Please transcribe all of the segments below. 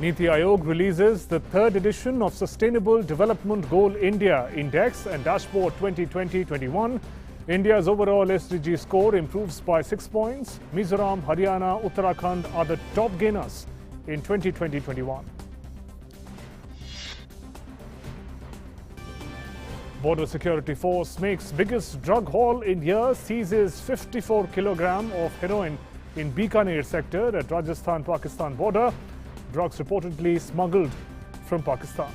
Niti Aayog releases the third edition of Sustainable Development Goal India Index and Dashboard 2020-21. India's overall SDG score improves by 6 points. Mizoram, Haryana, Uttarakhand are the top gainers in 2020-21. Border Security Force makes biggest drug haul in years, seizes 54 kilogram of heroin in Bikaner sector at Rajasthan-Pakistan border. Drugs reportedly smuggled from Pakistan.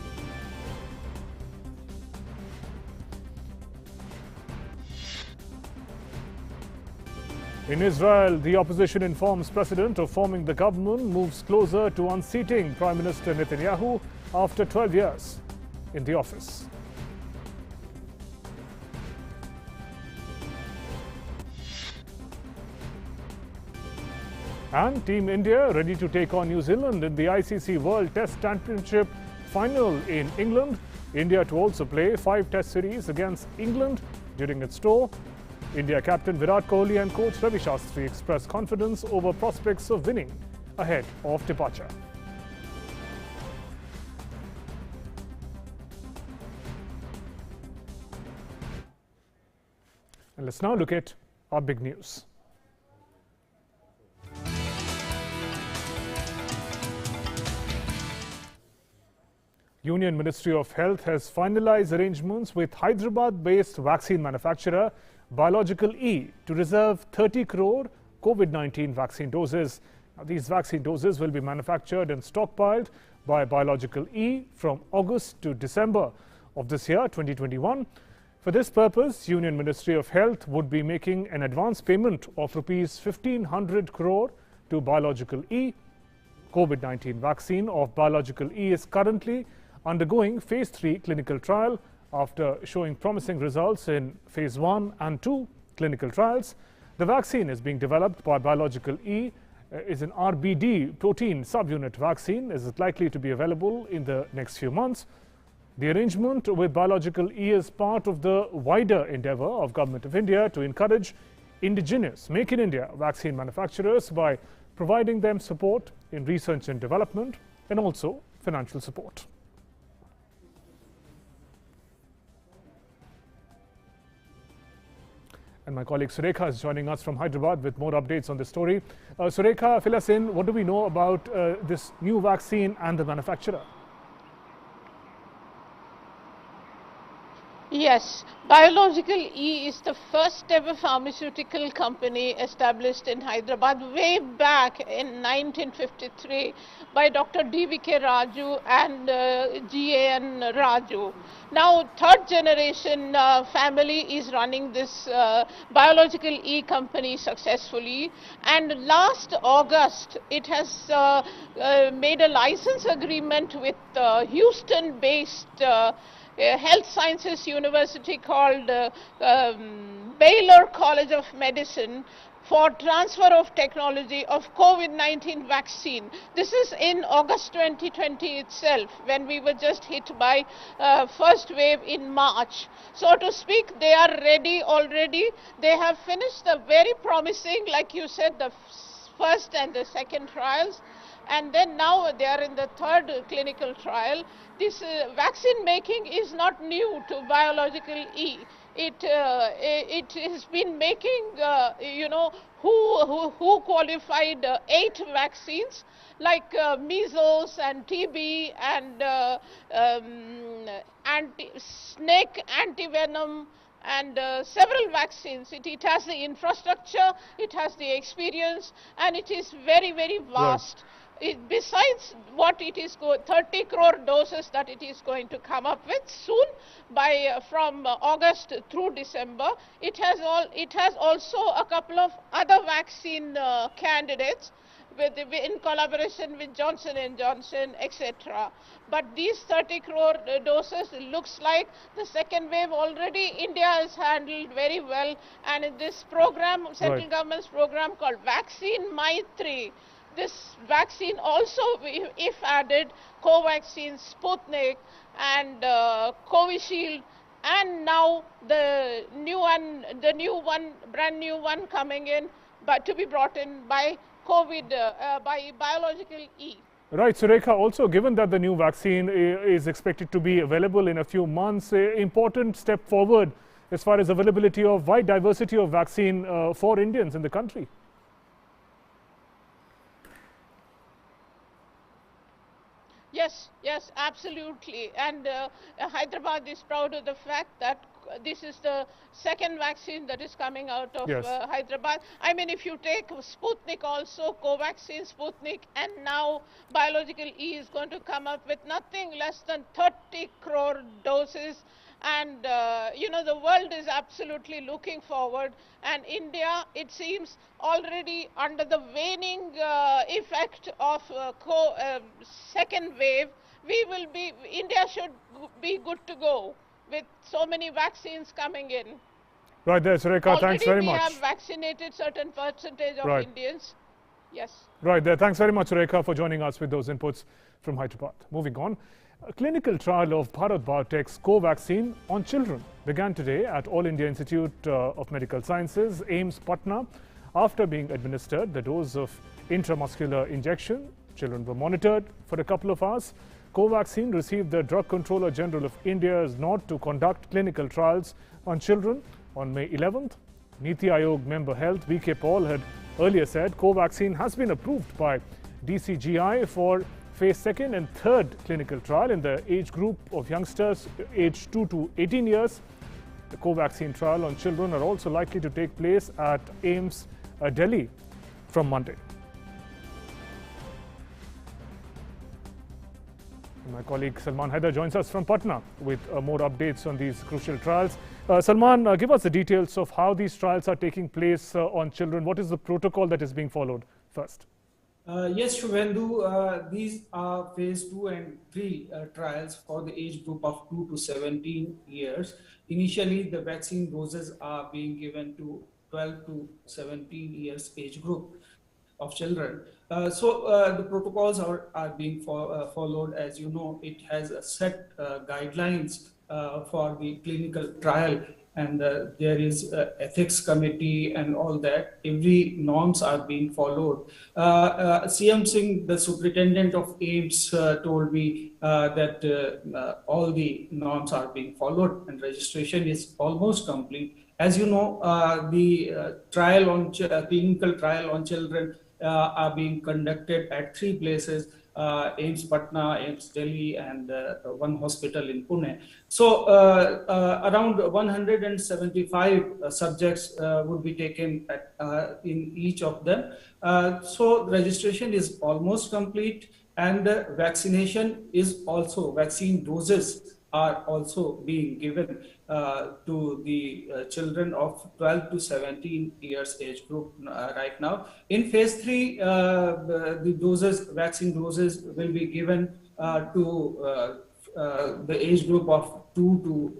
In Israel, the opposition informs president of forming the government moves closer to unseating Prime Minister Netanyahu after 12 years in the office. And Team India ready to take on New Zealand in the ICC World Test Championship final in England. India to also play 5 Test series against England during its tour. India captain Virat Kohli and coach Ravi Shastri expressed confidence over prospects of winning ahead of departure. And let's now look at our big news. Union Ministry of Health has finalized arrangements with Hyderabad-based vaccine manufacturer Biological E to reserve 30 crore COVID-19 vaccine doses. Now, these vaccine doses will be manufactured and stockpiled by Biological E from August to December of this year, 2021. For this purpose, Union Ministry of Health would be making an advance payment of rupees 1,500 crore to Biological E. COVID-19 vaccine of Biological E is currently undergoing phase 3 clinical trial after showing promising results in phase 1 and 2 clinical trials. The vaccine is being developed by Biological E, is an RBD protein subunit vaccine, is likely to be available in the next few months. The arrangement with Biological E is part of the wider endeavour of Government of India to encourage indigenous Make in India vaccine manufacturers by providing them support in research and development and also financial support. And my colleague Surekha is joining us from Hyderabad with more updates on this story. Surekha, fill us in. What do we know about this new vaccine and the manufacturer? Yes, Biological E is the first ever pharmaceutical company established in Hyderabad way back in 1953 by Dr. D.V.K. Raju and G.A.N. Raju. Now, third generation family is running this Biological E company successfully, and last August it has made a license agreement with Houston-based health sciences university called Baylor College of Medicine for transfer of technology of COVID-19 vaccine. This is in August 2020 itself, when we were just hit by first wave in March. So to speak, they are ready already. They have finished the very promising, like you said, the first and the second trials. And then now they are in the third clinical trial. This vaccine making is not new to Biological E. It has been making, who qualified 8 vaccines like measles and TB and snake antivenom and several vaccines. It has the infrastructure, it has the experience, and it is very, very vast. Right. Besides what it is 30 crore doses that it is going to come up with soon from August through December, it has also a couple of other vaccine candidates in collaboration with Johnson & Johnson, etc. But these 30 crore doses, looks like the second wave already India has handled very well, and in this program, central government's program called Vaccine Maitri, this vaccine also, if added, Covaxin, Sputnik and Covishield, and now the brand new one coming in, but to be brought in by by Biological E. Right, Surekha, also given that the new vaccine is expected to be available in a few months, an important step forward as far as availability of wide diversity of vaccine for Indians in the country. Yes, absolutely. And Hyderabad is proud of the fact that this is the second vaccine that is coming out of Hyderabad. I mean, if you take Sputnik also, Covaxin, Sputnik, and now Biological E is going to come up with nothing less than 30 crore doses. And, you know, the world is absolutely looking forward. And India, it seems, already under the waning effect of second wave, India should be good to go with so many vaccines coming in. Right there, Surekha, thanks very much. We have vaccinated certain percentage of Indians. Yes. Right there, thanks very much, Surekha, for joining us with those inputs from Hyderabad. Moving on. A clinical trial of Bharat Biotech's Covaxin on children began today at All India Institute of Medical Sciences, AIIMS, Patna. After being administered the dose of intramuscular injection, children were monitored for a couple of hours. Covaxin received the Drug Controller General of India's nod to conduct clinical trials on children on May 11th. Niti Aayog member Health V.K. Paul had earlier said Covaxin has been approved by DCGI for phase 2nd and 3rd clinical trial in the age group of youngsters aged 2 to 18 years. The Covaxin trial on children are also likely to take place at AIIMS Delhi from Monday. My colleague Salman Haider joins us from Patna with more updates on these crucial trials. Salman, give us the details of how these trials are taking place on children. What is the protocol that is being followed first? Yes, Shubhendu, these are phase 2 and 3 trials for the age group of 2 to 17 years. Initially, the vaccine doses are being given to 12 to 17 years age group of children. The protocols are being followed. As you know, it has a set guidelines for the clinical trial, and there is ethics committee and all that. Every norms are being followed. CM Singh, the superintendent of AIIMS, told me that all the norms are being followed and registration is almost complete. As you know, the clinical trial on children are being conducted at 3 places. AIIMS Patna, AIIMS Delhi, and one hospital in Pune. So around 175 subjects would be taken in each of them. So registration is almost complete, and vaccination is also, vaccine doses are also being given to the children of 12 to 17 years age group right now. In phase 3, the vaccine doses will be given to the age group of 2 to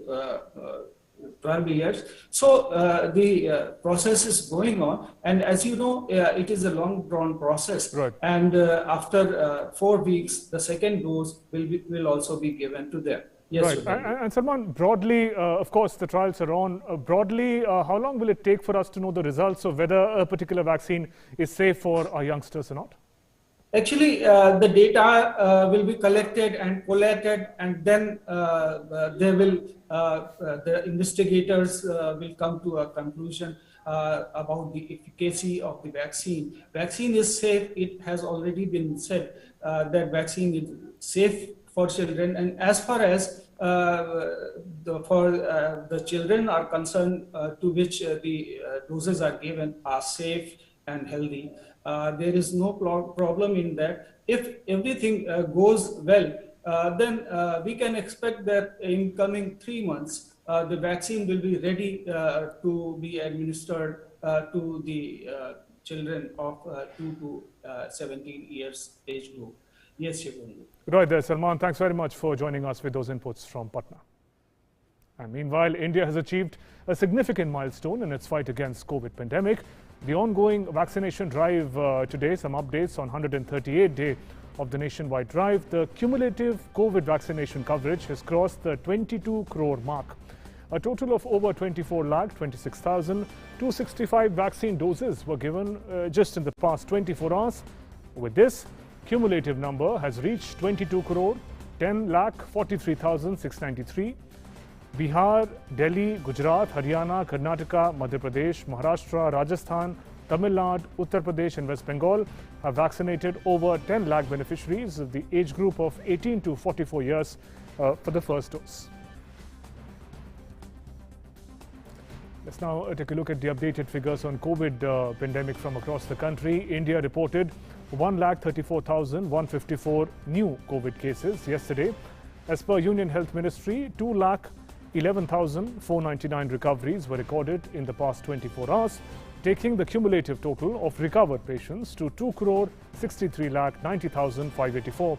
12 years. So the process is going on, and as you know, it is a long drawn process. Right. And after 4 weeks, the second dose will also be given to them. Yes, right. And Salman, broadly, of course, the trials are on. Broadly, how long will it take for us to know the results of whether a particular vaccine is safe for our youngsters or not? Actually, the data will be collected and collated, and then the investigators will come to a conclusion about the efficacy of the vaccine. Vaccine is safe. It has already been said that vaccine is safe for children, and as far as the children are concerned, to which the doses are given, are safe and healthy. There is no problem in that. If everything goes well, then we can expect that in coming 3 months, the vaccine will be ready to be administered to the children of 2 to 17 years age group. Yes, Shivandu. Right there, Salman. Thanks very much for joining us with those inputs from Patna. And meanwhile, India has achieved a significant milestone in its fight against Kobet pandemic. The ongoing vaccination drive today, some updates on 138th day of the nationwide drive. The cumulative COVID vaccination coverage has crossed the 22 crore mark. A total of over 24,26,265 vaccine doses were given just in the past 24 hours. With this, cumulative number has reached 22 crore 10,43,693. Bihar, Delhi, Gujarat, Haryana, Karnataka, Madhya Pradesh, Maharashtra, Rajasthan, Tamil Nadu, Uttar Pradesh and West Bengal have vaccinated over 10 lakh beneficiaries of the age group of 18 to 44 years for the first dose. Let's now take a look at the updated figures on COVID pandemic from across the country. India reported 1,34,154 new COVID cases yesterday. As per Union Health Ministry, 2,11,499 recoveries were recorded in the past 24 hours, taking the cumulative total of recovered patients to 2,63,90,584.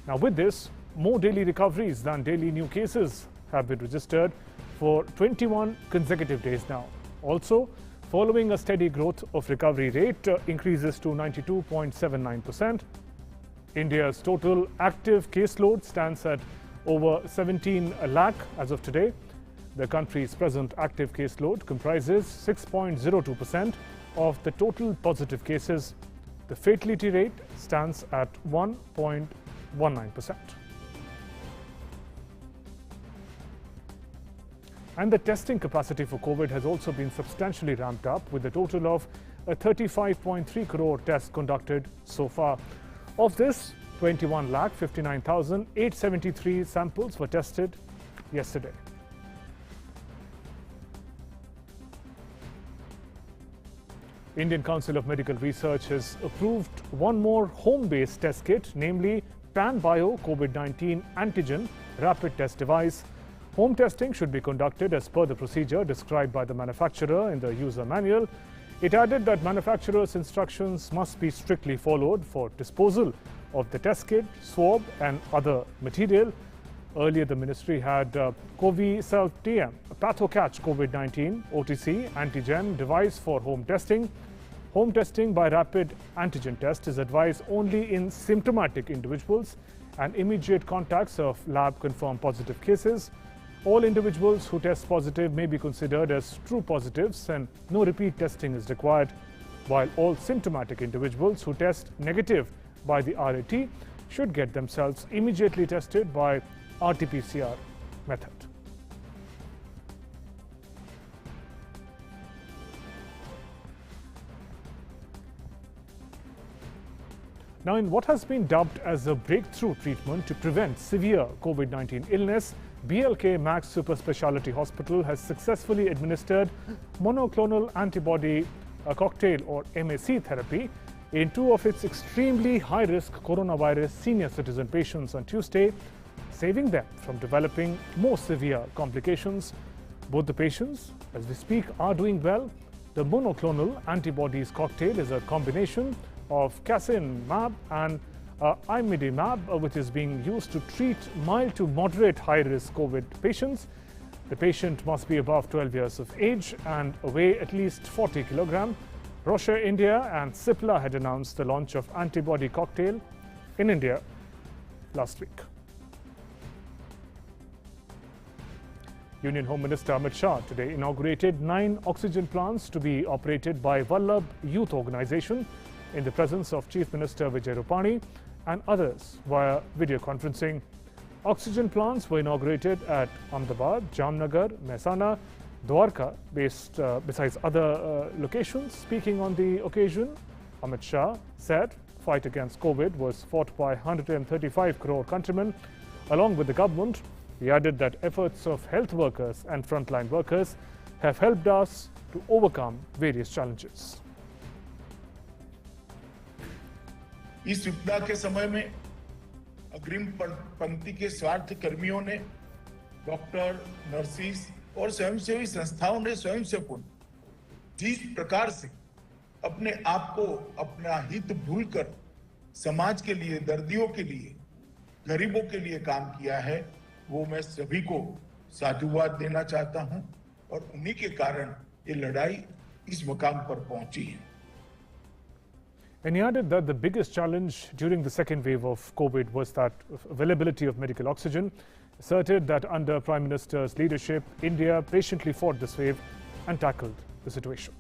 Now with this, more daily recoveries than daily new cases have been registered for 21 consecutive days now. Also, following a steady growth of recovery rate increases to 92.79%. India's total active caseload stands at over 17 lakh as of today. The country's present active caseload comprises 6.02% of the total positive cases. The fatality rate stands at 1.19%. And the testing capacity for COVID has also been substantially ramped up, with a total of 35.3 crore tests conducted so far. Of this, 21,59,873 samples were tested yesterday. Indian Council of Medical Research has approved one more home-based test kit, namely PanBio COVID-19 antigen rapid test device. Home testing should be conducted as per the procedure described by the manufacturer in the user manual. It added that manufacturer's instructions must be strictly followed for disposal of the test kit, swab and other material. Earlier, the ministry had COVID Self-TM, a PathoCatch COVID-19 OTC antigen device for home testing. Home testing by rapid antigen test is advised only in symptomatic individuals and immediate contacts of lab-confirmed positive cases. All individuals who test positive may be considered as true positives and no repeat testing is required, while all symptomatic individuals who test negative by the RAT should get themselves immediately tested by RT-PCR method. Now, in what has been dubbed as a breakthrough treatment to prevent severe COVID-19 illness, BLK Max Super Speciality Hospital has successfully administered monoclonal antibody cocktail or MAC therapy in two of its extremely high-risk coronavirus senior citizen patients on Tuesday, saving them from developing more severe complications. Both the patients, as we speak, are doing well. The monoclonal antibodies cocktail is a combination of Casinmab and Imidimab, which is being used to treat mild to moderate high-risk COVID patients. The patient must be above 12 years of age and weigh at least 40 kilograms. Roche India and Cipla had announced the launch of antibody cocktail in India last week. Union Home Minister Amit Shah today inaugurated 9 oxygen plants to be operated by Vallabh Youth Organization in the presence of Chief Minister Vijay Rupani and others via video conferencing. Oxygen plants were inaugurated at Ahmedabad, Jamnagar, Mehsana, Dwarka, besides other locations. Speaking on the occasion, Amit Shah said fight against COVID was fought by 135 crore countrymen along with the government. He added that efforts of health workers and frontline workers have helped us to overcome various challenges. इस विपदा के समय में अग्रिम पंक्ति के स्वास्थ्य कर्मियों ने, डॉक्टर, नर्सिस और स्वयंसेवी संस्थाओं ने, स्वयंसेवकों ने जिस प्रकार से अपने आप को अपना हित भूलकर समाज के लिए, दर्दियों के लिए, गरीबों के लिए काम किया है, वो मैं सभी को साधुवाद देना चाहता हूं और उन्हीं के कारण ये लड़ाई इस मुकाम पर पहुंची है. And he added that the biggest challenge during the second wave of COVID was that availability of medical oxygen. Asserted that under Prime Minister's leadership, India patiently fought this wave and tackled the situation.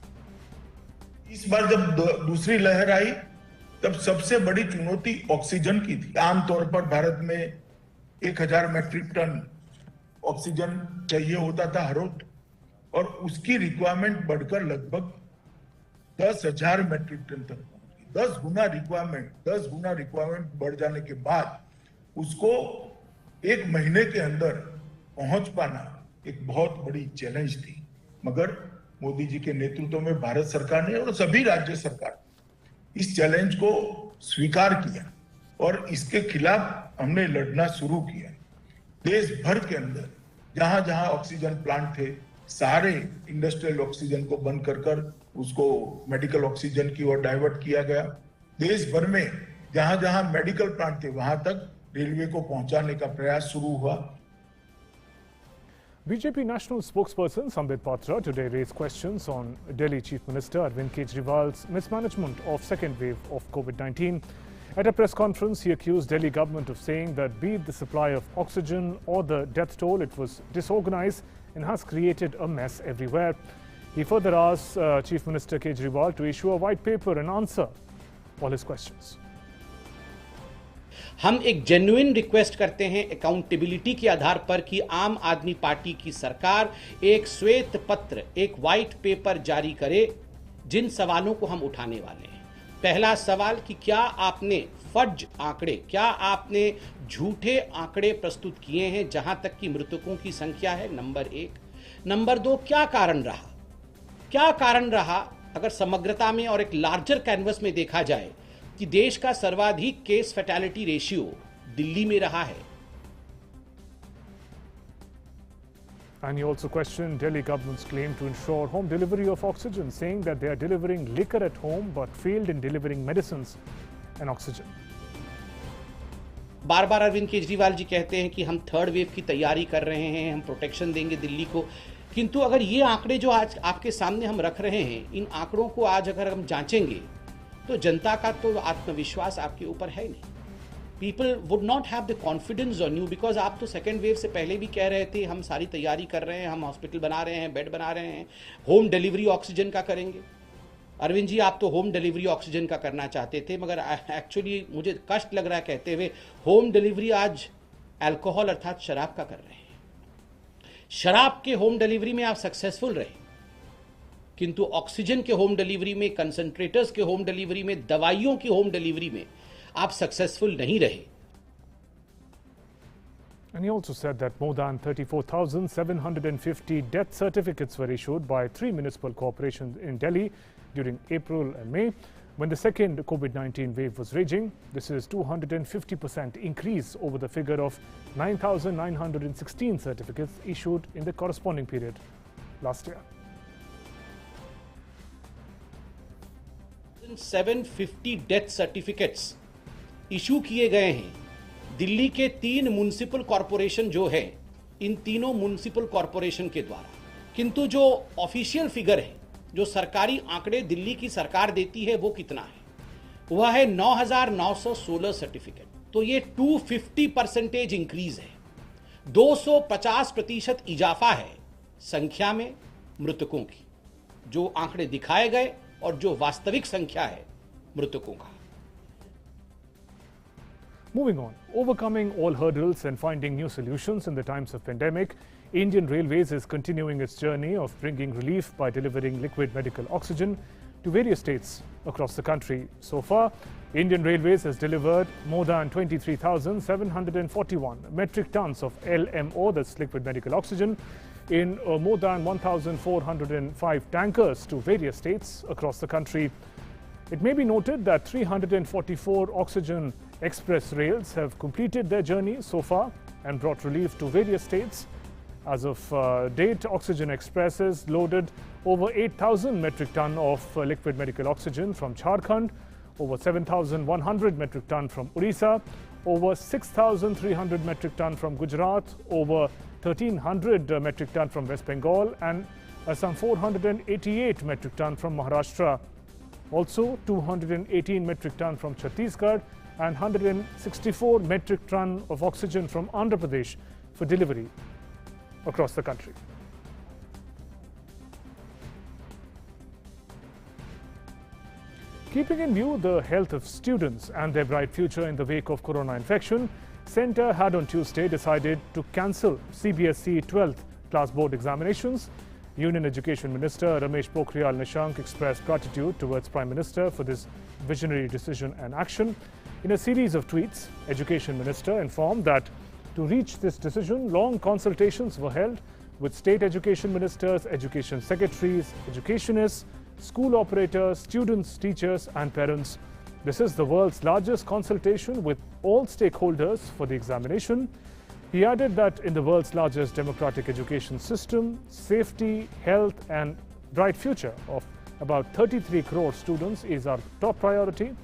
इस बार जब दूसरी लहर आई तब सबसे बड़ी चुनौती oxygen की थी। आमतौर पर भारत में 1000 मैट्रिक टन ऑक्सीजन चाहिए होता था हर रोज, और उसकी रिक्वायरमेंट बढ़कर लगभग 10,000 मैट्रिक टन तक पहुंच गई। 10 गुना रिक्वायरमेंट बढ़ जाने के बाद उसको एक महीने के अंदर पहुंच पाना एक बहुत बड़ी चैलेंज थी। मगर मोदी जी के नेतृत्व में भारत सरकार ने और सभी राज्य सरकार इस चैलेंज को स्वीकार किया और इसके खिलाफ हमने लड़ना शुरू किया। देश भर के अंदर जहां जहां ऑक्सीजन प्लांट थे, सारे इंडस्ट्रियल ऑक्सीजन को बंद कर उसको मेडिकल ऑक्सीजन की ओर डाइवर्ट किया गया। देश भर में जहां जहां मेडिकल प्लांट थे वहां तक रेलवे को पहुंचाने का प्रयास शुरू हुआ। BJP National Spokesperson Sambit Patra today raised questions on Delhi Chief Minister Arvind Kejriwal's mismanagement of second wave of COVID-19. At a press conference, he accused Delhi government of saying that be it the supply of oxygen or the death toll, it was disorganized and has created a mess everywhere. He further asked Chief Minister Kejriwal to issue a white paper and answer all his questions. हम एक genuine request करते हैं accountability के आधार पर कि आम आदमी party की सरकार एक श्वेत पत्र, एक व्हाइट पेपर जारी करे जिन सवालों को हम उठाने वाले हैं। पहला सवाल कि क्या आपने फर्ज आंकड़े, क्या आपने झूठे आंकड़े प्रस्तुत किए हैं जहां तक कि मृतकों की संख्या है, नंबर 1। नंबर 2, क्या कारण रहा, क्या कारण रहा अगर समग्रता में और एक लार्जर कैनवस में देखा जाए कि देश का सर्वाधिक केस फैटेलिटी रेशियो दिल्ली में रहा है। And he also questioned Delhi government's claim to ensure home delivery of oxygen, saying that they are delivering liquor at home but failed in delivering medicines and oxygen. बार बार अरविंद केजरीवाल जी कहते हैं कि हम third wave की तैयारी कर रहे हैं, हम प्रोटेक्शन देंगे दिल्ली को, किंतु अगर ये आंकड़े जो आज आपके सामने हम रख रहे हैं, इन आंकड़ों को आज अगर हम जांचेंगे तो जनता का तो आत्मविश्वास आपके ऊपर है नहीं। People would not have the confidence on you, because आप तो सेकेंड वेव से पहले भी कह रहे थे हम सारी तैयारी कर रहे हैं, हम हॉस्पिटल बना रहे हैं, बेड बना रहे हैं, होम डिलीवरी ऑक्सीजन का करेंगे। अरविंद जी, आप तो होम डिलीवरी ऑक्सीजन का करना चाहते थे, मगर एक्चुअली मुझे कष्ट लग रहा है कहते हुए होम डिलीवरी आज अल्कोहल अर्थात शराब का कर रहे हैं। शराब के होम डिलीवरी में आप सक्सेसफुल रहे, किंतु ऑक्सीजन के होम डिलीवरी में, कंसंट्रेटर्स के होम डिलीवरी में, दवाइयों की होम डिलीवरी में आप सक्सेसफुल नहीं रहे। And he also said that more than 34,750 death certificates were issued by 3 municipal corporations in Delhi during April and May, when the second COVID-19 wave was raging. This is 250% increase over the figure of 9,916 certificates issued in the corresponding period last year. 750 death certificates issue किए गए हैं दिल्ली के 3 municipal corporation जो है, इन तीनों municipal corporation के द्वारा। किंतु जो ऑफिशियल फिगर है, जो सरकारी आंकड़े दिल्ली की सरकार देती है, वो कितना है? वह है 9,916 सर्टिफिकेट। तो ये 250% इंक्रीज है, 250% इजाफा है संख्या में मृतकों की, जो आंकड़े दिखाए गए और जो वास्तविक संख्या है मृतकों का। Moving on, overcoming all hurdles and finding new solutions in the times of pandemic, Indian Railways is continuing its journey of bringing relief by delivering liquid medical oxygen to various states across the country. So far, Indian Railways has delivered more than 23,741 metric tons of LMO, that's liquid medical oxygen, in more than 1,405 tankers to various states across the country. It may be noted that 344 oxygen express rails have completed their journey so far and brought relief to various states. As of date, oxygen expresses loaded over 8,000 metric ton of liquid medical oxygen from Jharkhand, over 7,100 metric ton from Odisha, over 6,300 metric ton from Gujarat, over 1,300 metric ton from West Bengal, and some 488 metric ton from Maharashtra. Also, 218 metric ton from Chhattisgarh and 164 metric ton of oxygen from Andhra Pradesh for delivery across the country. Keeping in view the health of students and their bright future in the wake of corona infection, Centre had on Tuesday decided to cancel CBSE 12th class board examinations. Union Education Minister Ramesh Pokhriyal Nishank expressed gratitude towards Prime Minister for this visionary decision and action. In a series of tweets, Education Minister informed that to reach this decision, long consultations were held with state education ministers, education secretaries, educationists, school operators, students, teachers and parents. This is the world's largest consultation with all stakeholders for the examination. He added that in the world's largest democratic education system, safety, health and bright future of about 33 crore students is our top priority,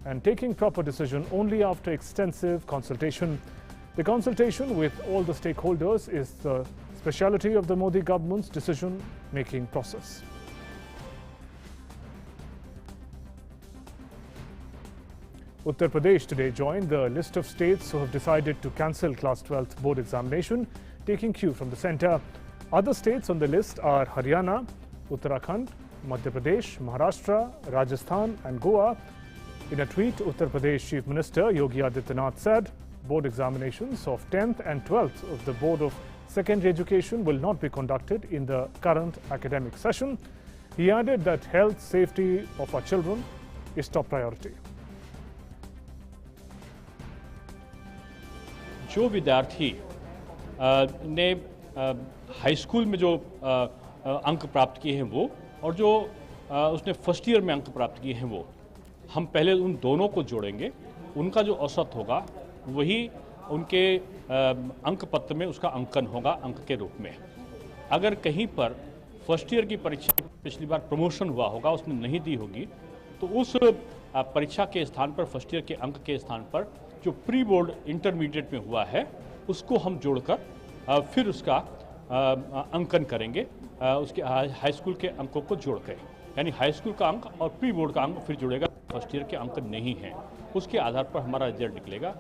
and taking proper decision only after extensive consultation. The consultation with all the stakeholders is the speciality of the Modi government's decision-making process. Uttar Pradesh today joined the list of states who have decided to cancel Class 12th board examination, taking cue from the centre. Other states on the list are Haryana, Uttarakhand, Madhya Pradesh, Maharashtra, Rajasthan and Goa. In a tweet, Uttar Pradesh Chief Minister Yogi Adityanath said, board examinations of 10th and 12th of the Board of Secondary Education will not be conducted in the current academic session. He added that health, safety of our children is top priority. जो विद्यार्थी ने high school में जो अंक प्राप्त किए हैं वो, और जो उसने फर्स्ट ईयर में अंक प्राप्त किए हैं वो, हम पहले उन दोनों को जोड़ेंगे। उनका जो औसत होगा वही उनके अंक पत्र में उसका अंकन होगा अंक के रूप में। अगर कहीं पर फर्स्ट ईयर की परीक्षा पिछली बार प्रमोशन हुआ होगा, उसने नहीं दी होगी, तो उस परीक्षा के स्थान पर, फर्स्ट ईयर के अंक के स्थान पर जो प्री बोर्ड इंटरमीडिएट में हुआ है उसको हम जोड़कर फिर उसका अंकन करेंगे, उसके हाई स्कूल के अंकों को जोड़कर, यानी हाई स्कूल का अंक और प्री बोर्ड का अंक फिर जुड़ेगा। फर्स्ट ईयर के अंक नहीं हैं, उसके आधार पर हमारा रिजल्ट निकलेगा।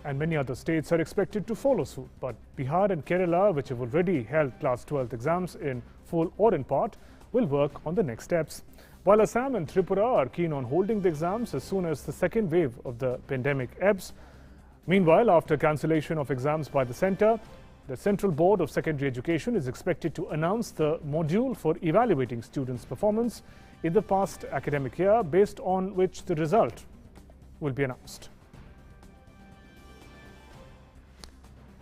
And many other states are expected to follow suit, but Bihar and Kerala, which have already held Class 12th exams in full or in part, will work on the next steps. While Assam and Tripura are keen on holding the exams as soon as the second wave of the pandemic ebbs. Meanwhile, after cancellation of exams by the centre, the Central Board of Secondary Education is expected to announce the module for evaluating students' performance in the past academic year, based on which the result will be announced.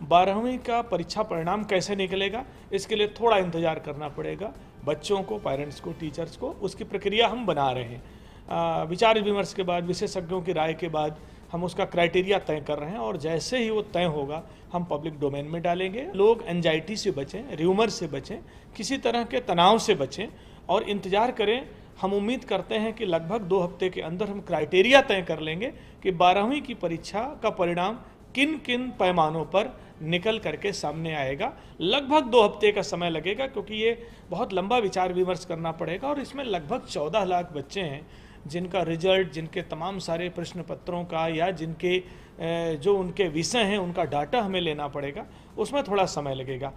12वीं का परीक्षा परिणाम कैसे निकलेगा, इसके लिए थोड़ा इंतजार करना पड़ेगा। बच्चों को, पेरेंट्स को, टीचर्स को, उसकी प्रक्रिया हम बना रहे हैं। विचार विमर्श के बाद, विशेषज्ञों की राय के बाद हम उसका क्राइटेरिया तय कर रहे हैं, और जैसे ही वो तय होगा हम पब्लिक डोमेन में डालेंगे। लोग एंजाइटी से बचें, र्यूमर से बचें, किसी तरह के तनाव से बचें और इंतजार करें। हम उम्मीद करते हैं कि लगभग 2 हफ्ते के अंदर हम क्राइटेरिया तय कर लेंगे कि 12वीं की परीक्षा का परिणाम किन किन पैमानों पर निकल करके सामने आएगा। लगभग 2 हफ्ते का समय लगेगा, क्योंकि ये बहुत लंबा विचार विमर्श करना पड़ेगा और इसमें लगभग 14 लाख बच्चे हैं जिनका रिजल्ट, जिनके तमाम सारे प्रश्न पत्रों का या जिनके जो उनके विषय हैं उनका डाटा हमें लेना पड़ेगा, उसमें थोड़ा समय लगेगा।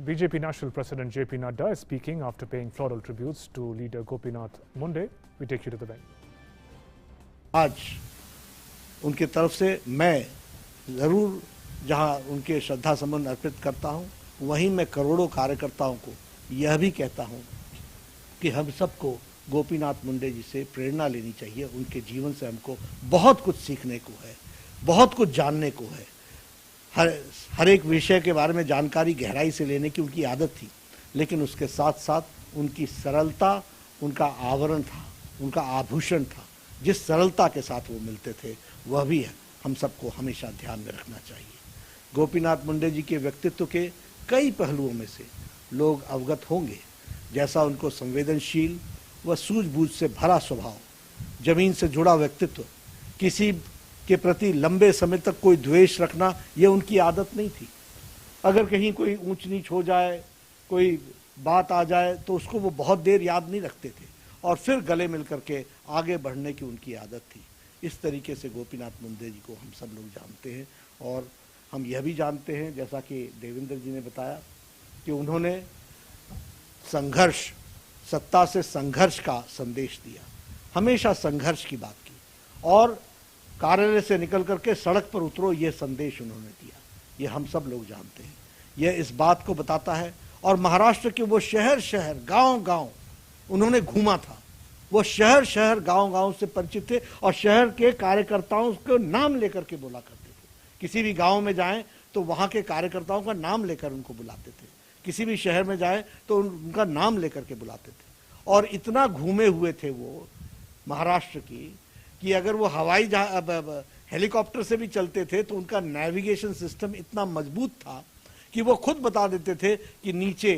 BJP National President JP Nadda is speaking after paying floral tributes to leader Gopinath Munde. We take you to the venue. आज उनके तरफ से मैं ज़रूर जहां उनके श्रद्धा सुमन अर्पित करता हूं, वहीं मैं करोड़ों कार्यकर्ताओं को यह भी कहता हूं कि हम सबको गोपीनाथ मुंडे जी से प्रेरणा लेनी चाहिए। उनके जीवन से हमको बहुत कुछ सीखने को है, बहुत कुछ जानने को है। हर एक विषय के बारे में जानकारी गहराई से लेने की उनकी आदत थी, लेकिन उसके साथ साथ उनकी सरलता उनका आवरण था, उनका आभूषण था। जिस सरलता के साथ वो मिलते थे वह भी हम सबको हमेशा ध्यान में रखना चाहिए। गोपीनाथ मुंडे जी के व्यक्तित्व के कई पहलुओं में से लोग अवगत होंगे, जैसा उनको संवेदनशील व सूझबूझ से भरा स्वभाव, जमीन से जुड़ा व्यक्तित्व, किसी के प्रति लंबे समय तक कोई द्वेष रखना, ये उनकी आदत नहीं थी। अगर कहीं कोई ऊंच नीच हो जाए, कोई बात आ जाए, तो उसको वो बहुत देर याद नहीं रखते थे और फिर गले मिल करके आगे बढ़ने की उनकी आदत थी। इस तरीके से गोपीनाथ मुंडे जी को हम सब लोग जानते हैं, और हम यह भी जानते हैं, जैसा कि देवेंद्र जी ने बताया, कि उन्होंने संघर्ष, सत्ता से संघर्ष का संदेश दिया, हमेशा संघर्ष की बात की और कार्यालय से निकल करके सड़क पर उतरो ये संदेश उन्होंने दिया। ये हम सब लोग जानते हैं। यह इस बात को बताता है। और महाराष्ट्र के वो शहर शहर गांव गांव उन्होंने घूमा था, वो शहर शहर गांव गांव से परिचित थे और शहर के कार्यकर्ताओं को नाम लेकर के बोला करते थे। किसी भी गांव में जाएं तो वहां के कार्यकर्ताओं का नाम लेकर उनको बुलाते थे, किसी भी शहर में जाएं तो उनका नाम लेकर के बुलाते थे। और इतना घूमे हुए थे वो महाराष्ट्र की कि अगर वो हवाई हेलीकॉप्टर से भी चलते थे तो उनका नेविगेशन सिस्टम इतना मजबूत था कि वो खुद बता देते थे कि नीचे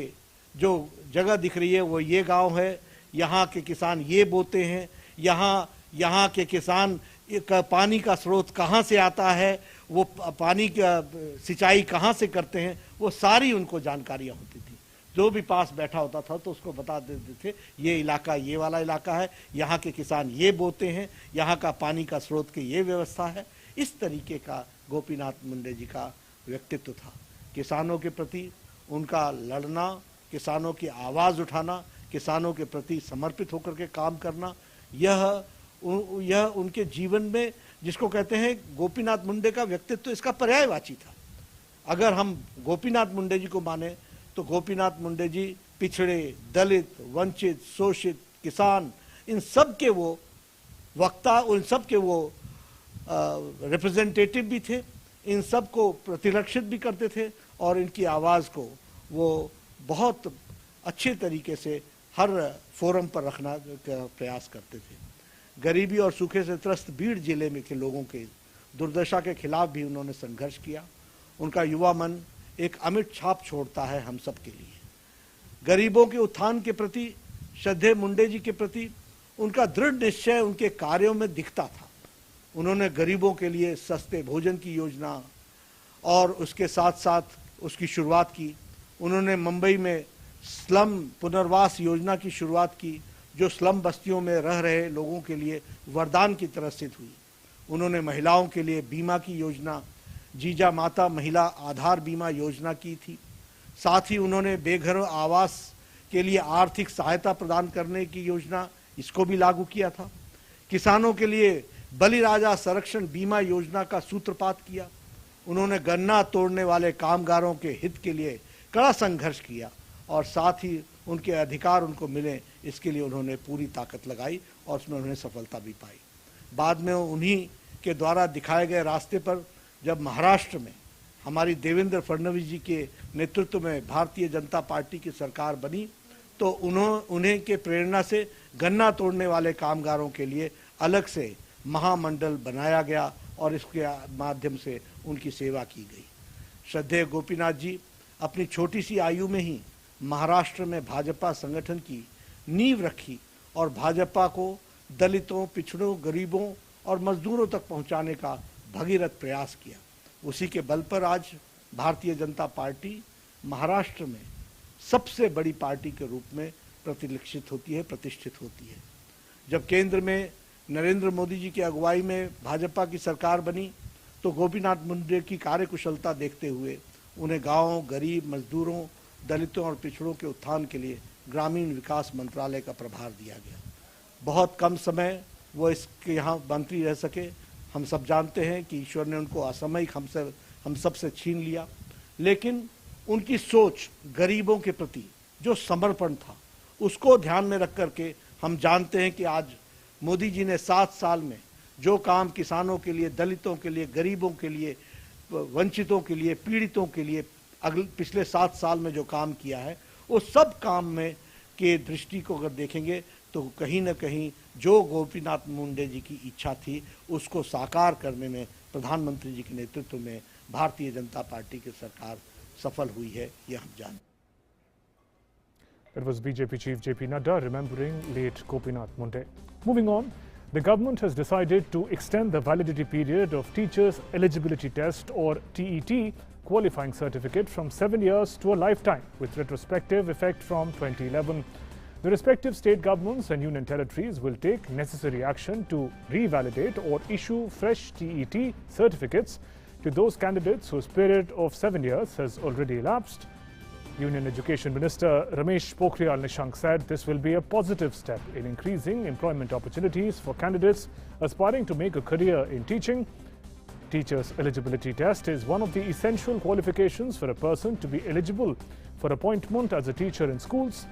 जो जगह दिख रही है वो ये गांव है, यहाँ के किसान ये बोते हैं, यहाँ के किसान का पानी का स्रोत कहाँ से आता है, वो पानी का सिंचाई कहाँ से करते हैं, वो सारी उनको जानकारियाँ होती थी। जो भी पास बैठा होता था तो उसको बता देते थे ये इलाका ये वाला इलाका है, यहाँ के किसान ये बोते हैं, यहाँ का पानी का स्रोत की ये व्यवस्था है। इस तरीके का गोपीनाथ मुंडे जी का व्यक्तित्व था। किसानों के प्रति उनका लड़ना, किसानों की आवाज़ उठाना, किसानों के प्रति समर्पित होकर के काम करना, यह उनके जीवन में जिसको कहते हैं गोपीनाथ मुंडे का व्यक्तित्व इसका पर्यायवाची था। अगर हम गोपीनाथ मुंडे जी को माने तो गोपीनाथ मुंडे जी पिछड़े, दलित, वंचित, शोषित, किसान, इन सब के वो वक्ता, उन सब के वो रिप्रेजेंटेटिव भी थे, इन सब को प्रतिरक्षित भी करते थे और इनकी आवाज़ को वो बहुत अच्छे तरीके से हर फोरम पर रखना का प्रयास करते थे। गरीबी और सूखे से त्रस्त बीड़ जिले में के लोगों के दुर्दशा के खिलाफ भी उन्होंने संघर्ष किया। उनका युवा मन एक अमिट छाप छोड़ता है हम सब के लिए। गरीबों के उत्थान के प्रति, श्रद्धेय मुंडे जी के प्रति उनका दृढ़ निश्चय उनके कार्यों में दिखता था। उन्होंने गरीबों के लिए सस्ते भोजन की योजना और उसके साथ साथ उसकी शुरुआत की। उन्होंने मुंबई में स्लम पुनर्वास योजना की शुरुआत की, जो स्लम बस्तियों में रह रहे लोगों के लिए वरदान की तरह सिद्ध हुई। उन्होंने महिलाओं के लिए बीमा की योजना, जीजा माता महिला आधार बीमा योजना की थी। साथ ही उन्होंने बेघर आवास के लिए आर्थिक सहायता प्रदान करने की योजना, इसको भी लागू किया था। किसानों के लिए बलिराजा संरक्षण बीमा योजना का सूत्रपात किया। उन्होंने गन्ना तोड़ने वाले कामगारों के हित के लिए कड़ा संघर्ष किया और साथ ही उनके अधिकार उनको मिले, इसके लिए उन्होंने पूरी ताकत लगाई और उसमें उन्होंने सफलता भी पाई। बाद में उन्हीं के द्वारा दिखाए गए रास्ते पर जब महाराष्ट्र में हमारी देवेंद्र फडणवीस जी के नेतृत्व में भारतीय जनता पार्टी की सरकार बनी तो उन्हें के प्रेरणा से गन्ना तोड़ने वाले कामगारों के लिए अलग से महामंडल बनाया गया और इसके माध्यम से उनकी सेवा की गई। श्रद्धेय गोपीनाथ जी अपनी छोटी सी आयु में ही महाराष्ट्र में भाजपा संगठन की नींव रखी और भाजपा को दलितों, पिछड़ों, गरीबों और मजदूरों तक पहुंचाने का भगीरथ प्रयास किया। उसी के बल पर आज भारतीय जनता पार्टी महाराष्ट्र में सबसे बड़ी पार्टी के रूप में प्रतिष्ठित होती है। जब केंद्र में नरेंद्र मोदी जी की अगुवाई में भाजपा की सरकार बनी तो गोपीनाथ मुंडे की कार्यकुशलता देखते हुए उन्हें गांवों, गरीब, मजदूरों, दलितों और पिछड़ों के उत्थान के लिए ग्रामीण विकास मंत्रालय का प्रभार दिया गया। बहुत कम समय वो इसके यहाँ मंत्री रह सके। हम सब जानते हैं कि ईश्वर ने उनको असामयिक हम सब से छीन लिया, लेकिन उनकी सोच गरीबों के प्रति जो समर्पण था उसको ध्यान में रख करके हम जानते हैं कि आज मोदी जी ने 7 साल में जो काम किसानों के लिए, दलितों के लिए, गरीबों के लिए, वंचितों के लिए, पीड़ितों के लिए पिछले 7 साल में जो काम किया है, वो सब काम में के दृष्टि को अगर देखेंगे तो कहीं न कहीं जो गोपीनाथ मुंडे जी की इच्छा थी उसको साकार करने में प्रधानमंत्री जी के नेतृत्व में भारतीय जनता पार्टी की सरकार सफल हुई है, ये हम जानते हैं। It was BJP Chief JP Nadda remembering late Gopinath Munde. Moving on, the government has decided to extend the validity period of Teachers Eligibility Test or TET qualifying certificate from 7 years to a lifetime with retrospective effect from 2011. The respective state governments and union territories will take necessary action to revalidate or issue fresh TET certificates to those candidates whose period of 7 years has already elapsed. Union Education Minister Ramesh Pokhriyal Nishank said this will be a positive step in increasing employment opportunities for candidates aspiring to make a career in teaching. Teachers' eligibility test is one of the essential qualifications for a person to be eligible for appointment as a teacher in schools.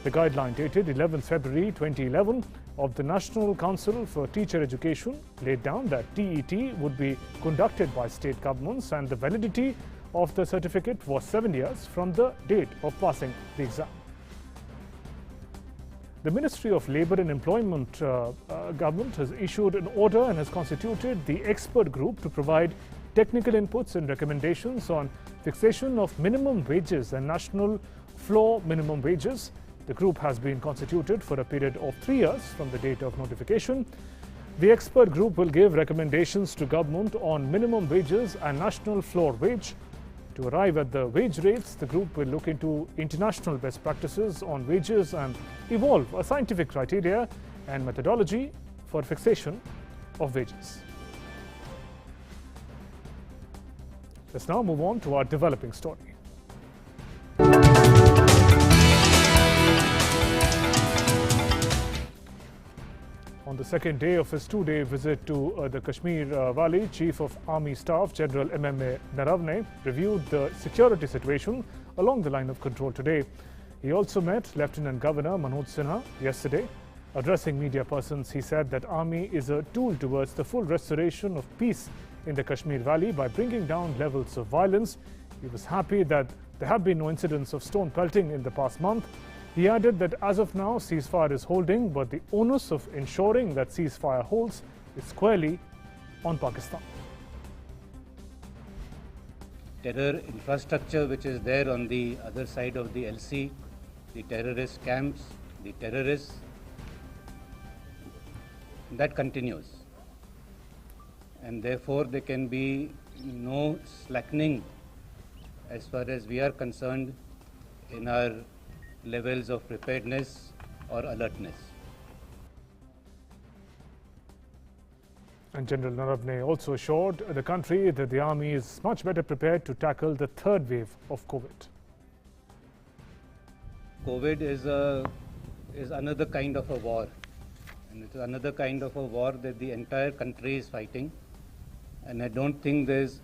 The guideline dated 11 February 2011 of the National Council for Teacher Education laid down that TET would be conducted by state governments and the validity of the certificate was 7 years from the date of passing the exam. The Ministry of Labour and Employment government has issued an order and has constituted the expert group to provide technical inputs and recommendations on fixation of minimum wages and national floor minimum wages. The group has been constituted for a period of 3 years from the date of notification. The expert group will give recommendations to government on minimum wages and national floor wage. To arrive at the wage rates, the group will look into international best practices on wages and evolve a scientific criteria and methodology for fixation of wages. Let's now move on to our developing story. On the second day of his two-day visit to the Kashmir Valley, Chief of Army Staff General MMA Naravne reviewed the security situation along the line of control today. He also met Lieutenant Governor Manoj Sinha yesterday. Addressing media persons, he said that Army is a tool towards the full restoration of peace in the Kashmir Valley by bringing down levels of violence. He was happy that there have been no incidents of stone pelting in the past month. He added that as of now, ceasefire is holding, but the onus of ensuring that ceasefire holds is squarely on Pakistan. Terror infrastructure which is there on the other side of the LC, the terrorist camps, the terrorists, that continues. And therefore there can be no slackening as far as we are concerned in our levels of preparedness or alertness. And General Naravne also assured the country that the army is much better prepared to tackle the third wave of COVID. COVID is another kind of a war, and it's another kind of a war that the entire country is fighting. And I don't think there's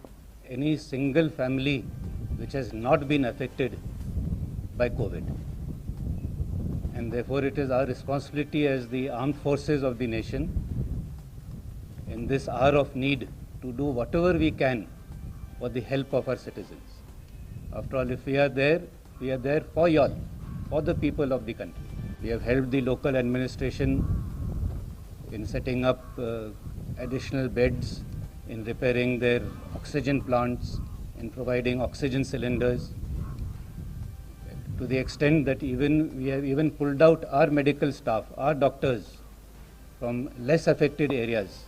any single family which has not been affected by COVID. And therefore it is our responsibility as the armed forces of the nation in this hour of need to do whatever we can for the help of our citizens. After all, if we are there for y'all, for the people of the country. We have helped the local administration in setting up additional beds, in repairing their oxygen plants, in providing oxygen cylinders, to the extent that we have even pulled out our medical staff, our doctors, from less affected areas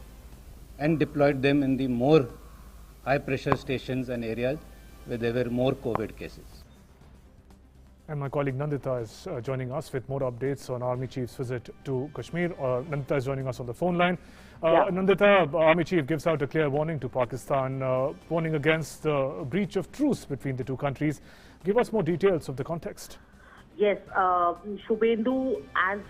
and deployed them in the more high pressure stations and areas where there were more COVID cases. And my colleague Nandita is joining us with more updates on Army Chief's visit to Kashmir. Nandita is joining us on the phone line. Nandita, Army Chief gives out a clear warning to Pakistan, warning against the breach of truce between the two countries. Give us more details of the context. Yes, Shubhendu, as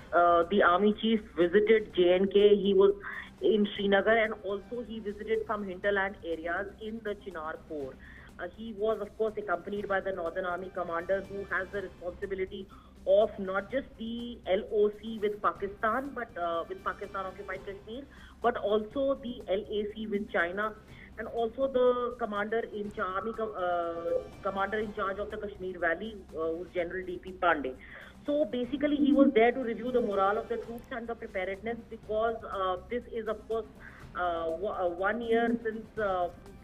the Army Chief visited J&K, he was in Srinagar and also he visited some hinterland areas in the Chinar Corps. He was, of course, accompanied by the Northern Army Commander, who has the responsibility of not just the LOC with Pakistan, but with Pakistan-occupied Kashmir, but also the LAC with China, and also the commander in charge of the Kashmir Valley, who's General D.P. Pandey. So basically, he was there to review the morale of the troops and the preparedness, because this is, of course, 1 year since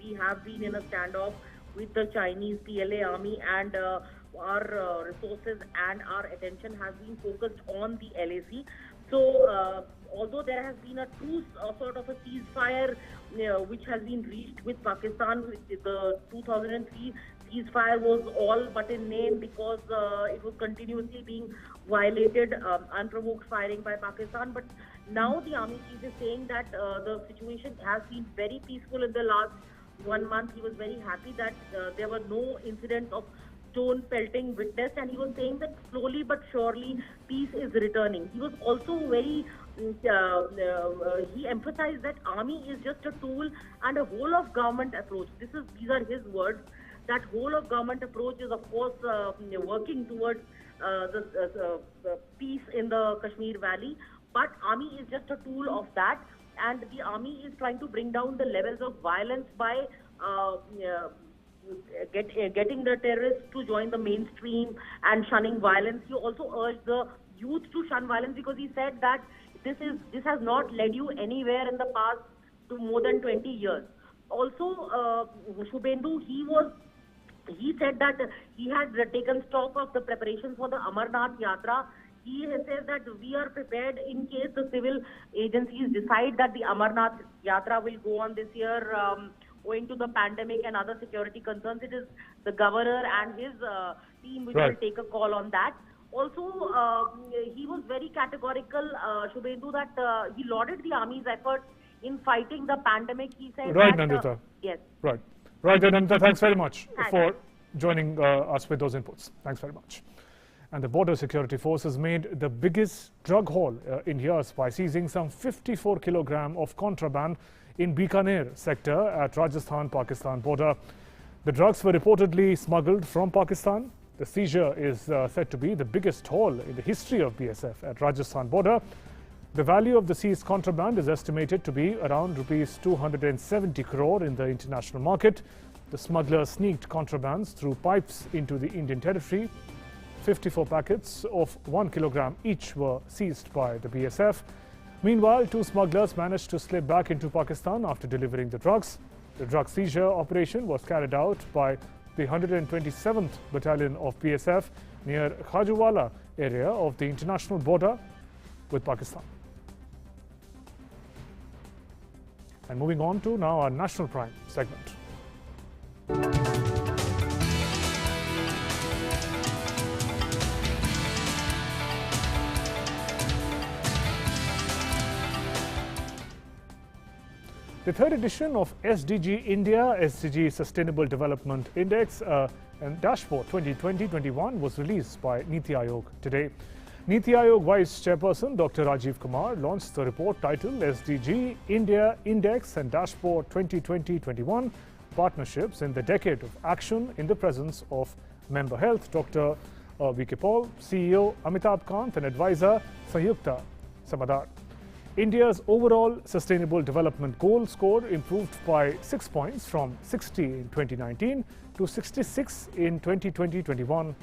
we have been in a standoff with the Chinese PLA army, and our resources and our attention has been focused on the LAC. So although there has been a truce, sort of a ceasefire, which has been reached with Pakistan, the 2003 ceasefire was all but in name, because it was continuously being violated, unprovoked firing by Pakistan. But now the Army Chief is saying that the situation has been very peaceful in the last 1 month. He was very happy that there were no incidents of stone pelting witnessed, and he was saying that slowly but surely peace is returning. He was also very, he emphasized that army is just a tool and a whole of government approach. These are his words. That whole of government approach is, of course, working towards the peace in the Kashmir Valley. But army is just a tool of that, and the army is trying to bring down the levels of violence by getting the terrorists to join the mainstream and shunning violence. He also urged the youth to shun violence, because he said that this has not led you anywhere in the past to more than 20 years. Also, Shubhendu, he said that he had taken stock of the preparations for the Amarnath Yatra. He says that we are prepared in case the civil agencies decide that the Amarnath Yatra will go on this year owing to the pandemic and other security concerns. It is the governor and his team which will take a call on that. Also, he was very categorical, Shubhendu, that he lauded the army's efforts in fighting the pandemic. He said right, that... Nandita. Yes. Right. Right, Nandita, thanks very much for joining us with those inputs. Thanks very much. And the Border Security Forces made the biggest drug haul in years by seizing some 54 kilogram of contraband in Bikaner sector at Rajasthan-Pakistan border. The drugs were reportedly smuggled from Pakistan. The seizure is said to be the biggest haul in the history of BSF at Rajasthan border. The value of the seized contraband is estimated to be around rupees 270 crore in the international market. The smugglers sneaked contrabands through pipes into the Indian territory. 54 packets of 1 kilogram each were seized by the BSF. Meanwhile, 2 smugglers managed to slip back into Pakistan after delivering the drugs. The drug seizure operation was carried out by the 127th Battalion of BSF near Khajuwala area of the international border with Pakistan. And moving on to now our National Prime segment. The third edition of SDG India, SDG Sustainable Development Index and Dashboard 2020-21 was released by Niti Aayog today. Niti Aayog Vice Chairperson Dr. Rajiv Kumar launched the report titled SDG India Index and Dashboard 2020-21 Partnerships in the Decade of Action in the presence of Member Health Dr. V.K. Paul, CEO Amitabh Kant and advisor Sayukta Samadar. India's overall Sustainable Development Goal score improved by 6 points from 60 in 2019 to 66 in 2020-21.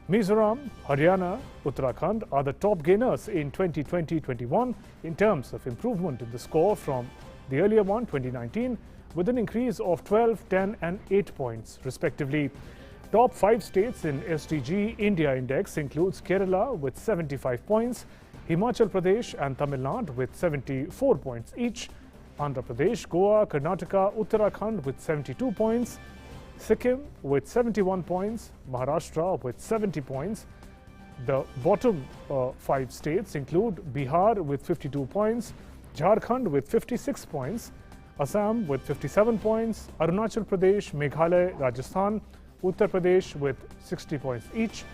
Mizoram, Haryana, Uttarakhand are the top gainers in 2020-21 in terms of improvement in the score from the earlier one, 2019, with an increase of 12, 10 and 8 points respectively. Top 5 states in SDG India Index includes Kerala with 75 points, Himachal Pradesh and Tamil Nadu with 74 points each, Andhra Pradesh, Goa, Karnataka, Uttarakhand with 72 points, Sikkim with 71 points, Maharashtra with 70 points. The bottom 5 states include Bihar with 52 points, Jharkhand with 56 points, Assam with 57 points, Arunachal Pradesh, Meghalaya, Rajasthan, Uttar Pradesh with 60 points each,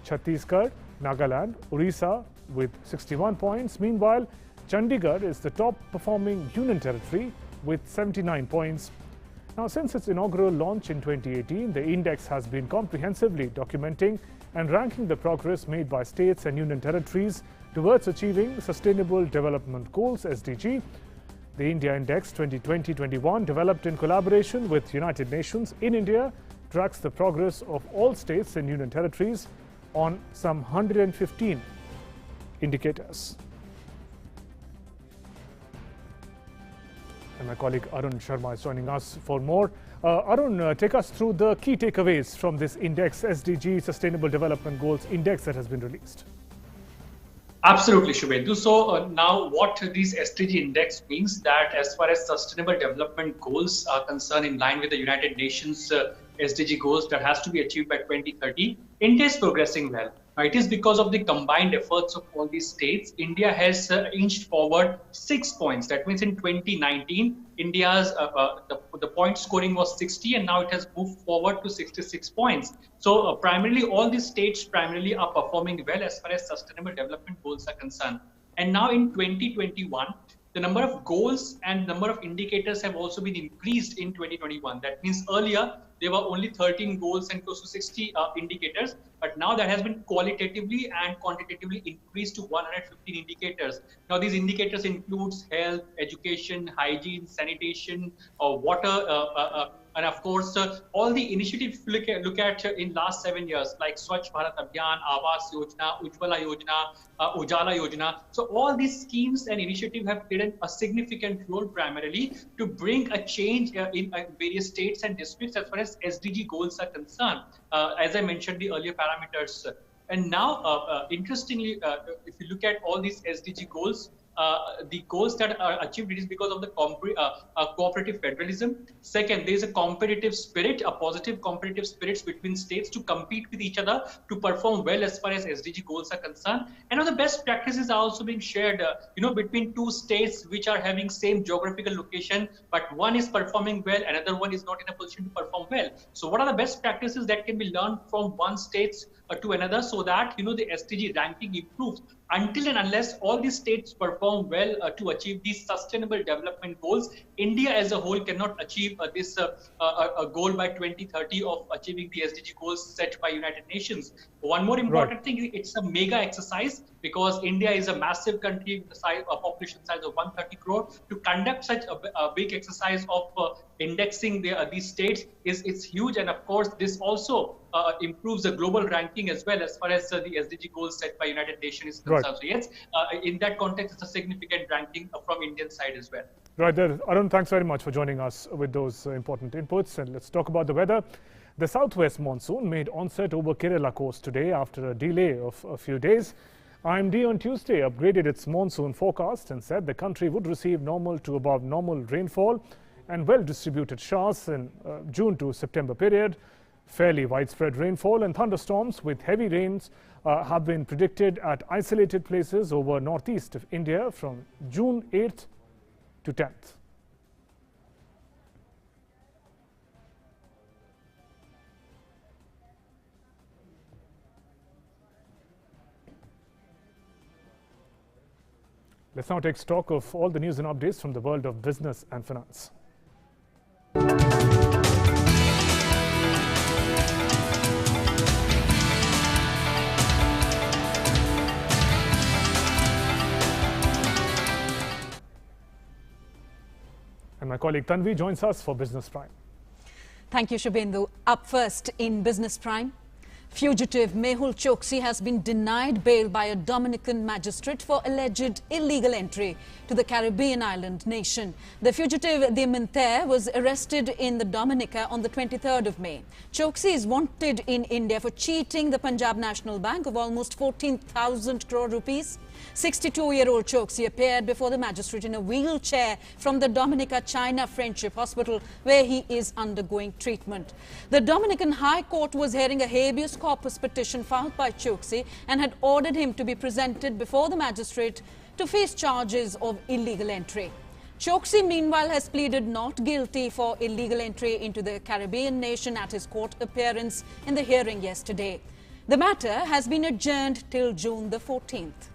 Chhattisgarh, Nagaland, Orissa with 61 points. Meanwhile, Chandigarh is the top performing union territory with 79 points. Now, since its inaugural launch in 2018, the index has been comprehensively documenting and ranking the progress made by states and union territories towards achieving Sustainable Development Goals (SDG). The India Index 2020-21, developed in collaboration with United Nations in India, tracks the progress of all states and union territories on some 115 indicators. And my colleague Arun Sharma is joining us for more. Arun, take us through the key takeaways from this index, SDG Sustainable Development Goals Index that has been released. Absolutely, Shubhendu. So now what this SDG index means that as far as sustainable development goals are concerned, in line with the United Nations SDG goals that has to be achieved by 2030, India is progressing well. Now, it is because of the combined efforts of all these states, India has inched forward 6 points. That means in 2019, India's the point scoring was 60, and now it has moved forward to 66 points. So primarily, all these states primarily are performing well as far as sustainable development goals are concerned. And now in 2021, the number of goals and number of indicators have also been increased in 2021. That means earlier there were only 13 goals and close to 60 indicators, but now that has been qualitatively and quantitatively increased to 115 indicators. Now these indicators includes health, education, hygiene, sanitation, water, and of course, all the initiatives look at in last 7 years, like Swachh Bharat Abhiyan, Awas Yojana, Ujjwala Yojana, Ujala Yojana. So all these schemes and initiatives have played a significant role primarily to bring a change in various states and districts as far as SDG goals are concerned, as I mentioned the earlier parameters. And now, interestingly, if you look at all these SDG goals, the goals that are achieved, it is because of the cooperative federalism. Second, there is a competitive spirit, a positive competitive spirits between states to compete with each other to perform well as far as SDG goals are concerned. And now the best practices are also being shared, between two states which are having same geographical location, but one is performing well, another one is not in a position to perform well. So what are the best practices that can be learned from one state to another, so that the SDG ranking improves? Until and unless all these states perform well to achieve these sustainable development goals, India as a whole cannot achieve this goal by 2030 of achieving the SDG goals set by United Nations. One more important thing, it's a mega exercise, because India is a massive country with a population size of 130 crore. To conduct such a big exercise of indexing these states is huge, and of course this also improves the global ranking as well as far as the SDG goals set by United Nations is concerned. So yes, in that context, it's a significant ranking from Indian side as well. Right there. Arun, thanks very much for joining us with those important inputs. And let's talk about the weather. The southwest monsoon made onset over Kerala coast today after a delay of a few days. IMD on Tuesday upgraded its monsoon forecast and said the country would receive normal to above normal rainfall and well-distributed showers in June to September period. Fairly widespread rainfall and thunderstorms with heavy rains have been predicted at isolated places over northeast of India from June 8th to 10th. Let's now take stock of all the news and updates from the world of business and finance. And my colleague Tanvi joins us for Business Prime. Thank you, Shubhendu. Up first in Business Prime, fugitive Mehul Choksi has been denied bail by a Dominican magistrate for alleged illegal entry to the Caribbean island nation. The fugitive de Minter was arrested in the Dominica on the 23rd of May. Choksi is wanted in India for cheating the Punjab National Bank of almost 14,000 crore rupees. 62-year-old Choksi appeared before the magistrate in a wheelchair from the Dominica China Friendship Hospital, where he is undergoing treatment. The Dominican High Court was hearing a habeas corpus petition filed by Choksi and had ordered him to be presented before the magistrate to face charges of illegal entry. Choksi, meanwhile, has pleaded not guilty for illegal entry into the Caribbean nation at his court appearance in the hearing yesterday. The matter has been adjourned till June the 14th.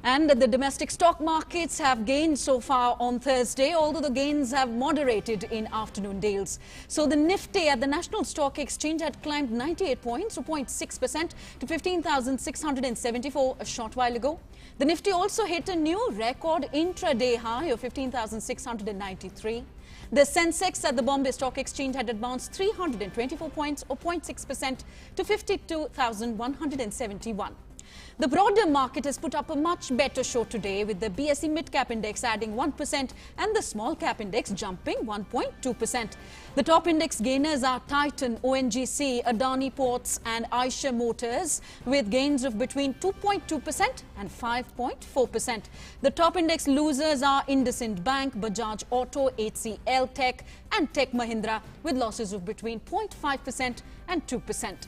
And the domestic stock markets have gained so far on Thursday, although the gains have moderated in afternoon deals. So the Nifty at the National Stock Exchange had climbed 98 points, or 0.6% to 15,674 a short while ago. The Nifty also hit a new record intraday high of 15,693. The Sensex at the Bombay Stock Exchange had advanced 324 points, or 0.6% to 52,171. The broader market has put up a much better show today, with the BSE Mid-Cap Index adding 1% and the Small Cap Index jumping 1.2%. The top index gainers are Titan, ONGC, Adani Ports and Eicher Motors, with gains of between 2.2% and 5.4%. The top index losers are IndusInd Bank, Bajaj Auto, HCL Tech and Tech Mahindra, with losses of between 0.5% and 2%.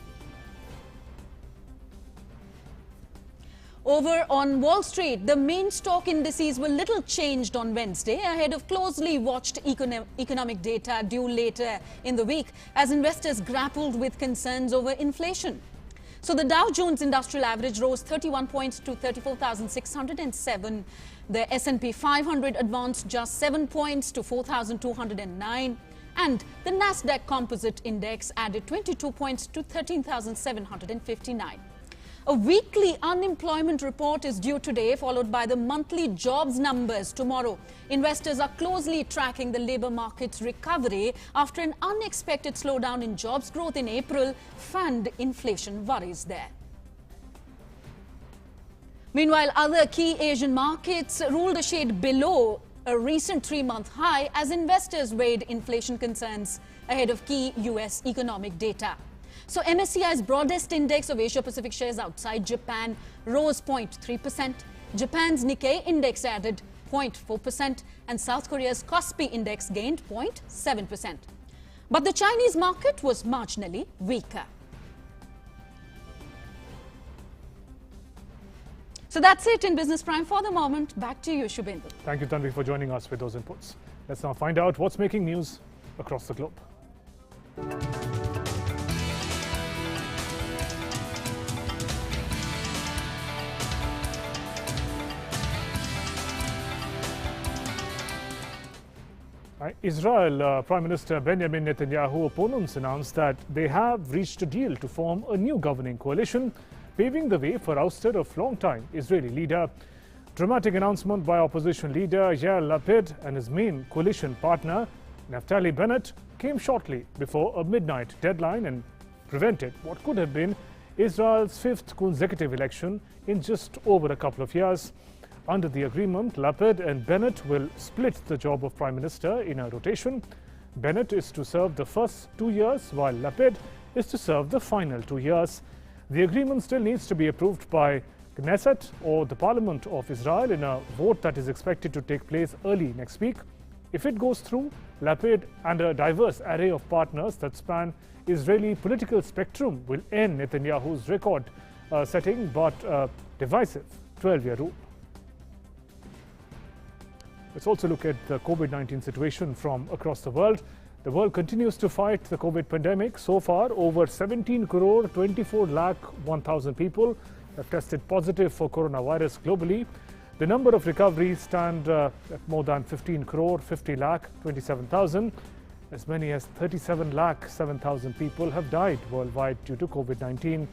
Over on Wall Street, the main stock indices were little changed on Wednesday ahead of closely watched economic data due later in the week as investors grappled with concerns over inflation. So the Dow Jones Industrial Average rose 31 points to 34,607. The S&P 500 advanced just 7 points to 4,209. And the Nasdaq Composite Index added 22 points to 13,759. A weekly unemployment report is due today, followed by the monthly jobs numbers tomorrow. Investors are closely tracking the labor market's recovery after an unexpected slowdown in jobs growth in April fanned inflation worries there. Meanwhile, other key Asian markets ruled a shade below a recent 3-month high as investors weighed inflation concerns ahead of key US economic data. So MSCI's broadest index of Asia-Pacific shares outside Japan rose 0.3%. Japan's Nikkei index added 0.4% and South Korea's Kospi index gained 0.7%. But the Chinese market was marginally weaker. So that's it in Business Prime for the moment. Back to you, Shubhendu. Thank you, Tanvi, for joining us with those inputs. Let's now find out what's making news across the globe. Israel Prime Minister Benjamin Netanyahu opponents announced that they have reached a deal to form a new governing coalition, paving the way for ouster of long-time Israeli leader. Dramatic announcement by opposition leader Yair Lapid and his main coalition partner Naftali Bennett came shortly before a midnight deadline and prevented what could have been Israel's 5th consecutive election in just over a couple of years. Under the agreement, Lapid and Bennett will split the job of Prime Minister in a rotation. Bennett is to serve the first 2 years, while Lapid is to serve the final 2 years. The agreement still needs to be approved by Knesset or the Parliament of Israel in a vote that is expected to take place early next week. If it goes through, Lapid and a diverse array of partners that span Israeli political spectrum will end Netanyahu's record-setting but divisive 12-year rule. Let's also look at the COVID-19 situation from across the world. The world continues to fight the COVID pandemic. So far, over 17 crore 24 lakh 1,000 people have tested positive for coronavirus globally. The number of recoveries stand at more than 15 crore 50 lakh 27,000. As many as 37 lakh 7,000 people have died worldwide due to COVID-19.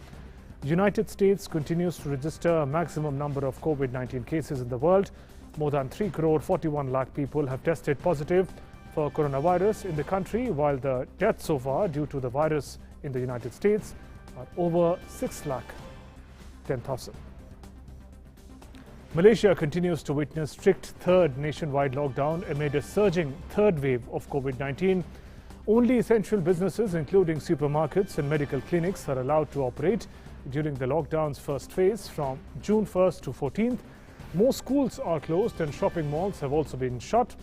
United States continues to register a maximum number of COVID-19 cases in the world. More than 3 crore 41 lakh people have tested positive for coronavirus in the country, while the deaths so far due to the virus in the United States are over 6 lakh 10,000. Malaysia continues to witness strict third nationwide lockdown amid a surging third wave of COVID-19. Only essential businesses, including supermarkets and medical clinics, are allowed to operate during the lockdown's first phase from June 1st to 14th. Most schools are closed and shopping malls have also been shut.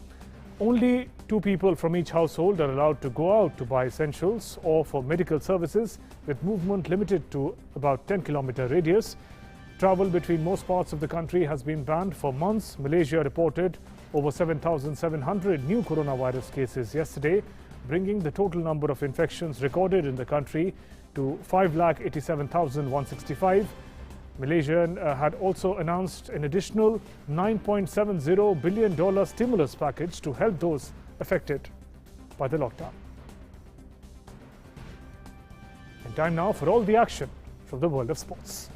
Only 2 people from each household are allowed to go out to buy essentials or for medical services, with movement limited to about 10-kilometer radius. Travel between most parts of the country has been banned for months. Malaysia reported over 7,700 new coronavirus cases yesterday, bringing the total number of infections recorded in the country to 5,87,165. Malaysia had also announced an additional $9.70 billion stimulus package to help those affected by the lockdown. And time now for all the action from the world of sports.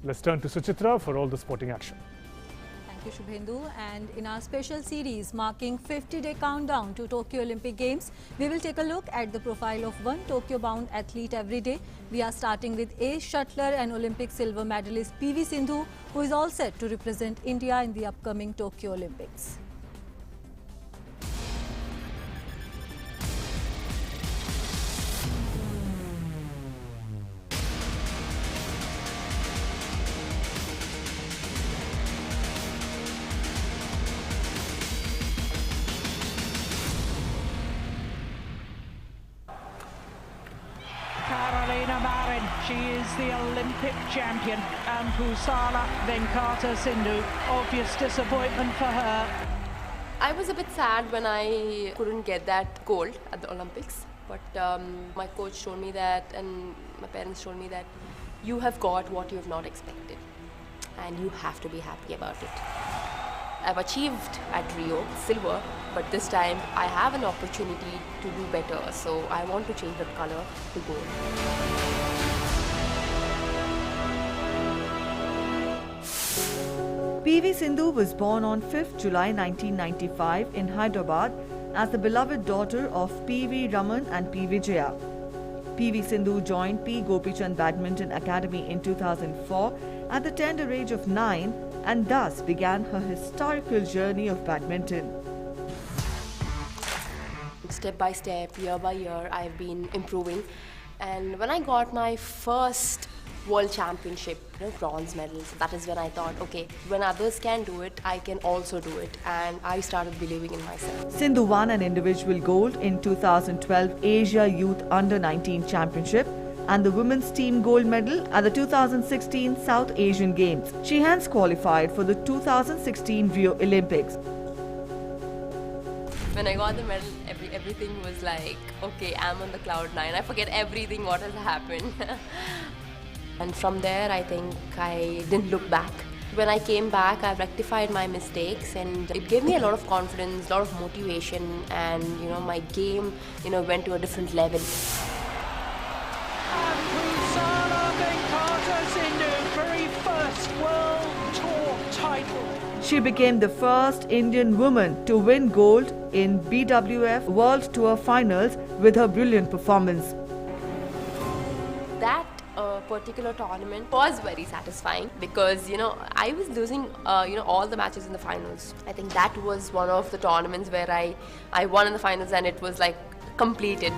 Let's turn to Suchitra for all the sporting action. Shubhendu, and in our special series marking 50-day countdown to Tokyo Olympic Games, we will take a look at the profile of one Tokyo-bound athlete every day. We are starting with ace shuttler and Olympic silver medalist PV Sindhu, who is all set to represent India in the upcoming Tokyo Olympics. Marin, she is the Olympic champion, and Pusala Venkata Sindhu, obvious disappointment for her. I was a bit sad when I couldn't get that gold at the Olympics, but my coach told me that, and my parents told me that you have got what you have not expected, and you have to be happy about it. I've achieved at Rio silver, but this time I have an opportunity to do better, so I want to change the color to gold. PV Sindhu was born on 5th July 1995 in Hyderabad as the beloved daughter of PV Raman and P. Vijaya. PV Sindhu joined P. Gopichand Badminton Academy in 2004 at the tender age of 9 and thus began her historical journey of badminton. Step by step, year by year, I've been improving. And when I got my first World Championship, bronze medal, so that is when I thought, okay, when others can do it, I can also do it. And I started believing in myself. Sindhu won an individual gold in 2012 Asia Youth Under-19 Championship and the women's team gold medal at the 2016 South Asian Games. She hence qualified for the 2016 Rio Olympics. When I got the medal, everything was like, okay, I'm on the cloud nine. I forget everything what has happened. And from there, I think I didn't look back. When I came back, I rectified my mistakes, and it gave me a lot of confidence, a lot of motivation, and my game, went to a different level. And Pusala Venkata Sindhu, very first World Tour title. She became the first Indian woman to win gold in BWF World Tour Finals with her brilliant performance. That particular tournament was very satisfying because I was losing all the matches in the finals. I think that was one of the tournaments where I won in the finals and it was like completed.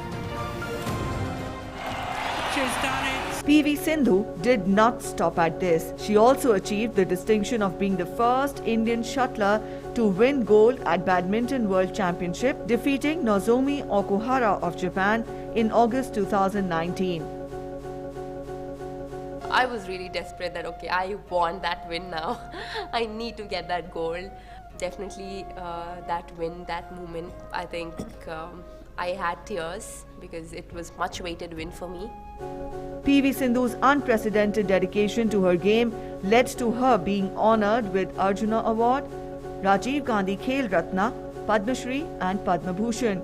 She's done it. PV Sindhu did not stop at this. She also achieved the distinction of being the first Indian shuttler to win gold at Badminton World Championship, defeating Nozomi Okuhara of Japan in August 2019. I was really desperate that, okay, I want that win now. I need to get that gold. Definitely that win, that moment, I think I had tears because it was much weighted win for me. PV Sindhu's unprecedented dedication to her game led to her being honoured with Arjuna Award, Rajiv Gandhi Khel Ratna, Padma Shri and Padma Bhushan.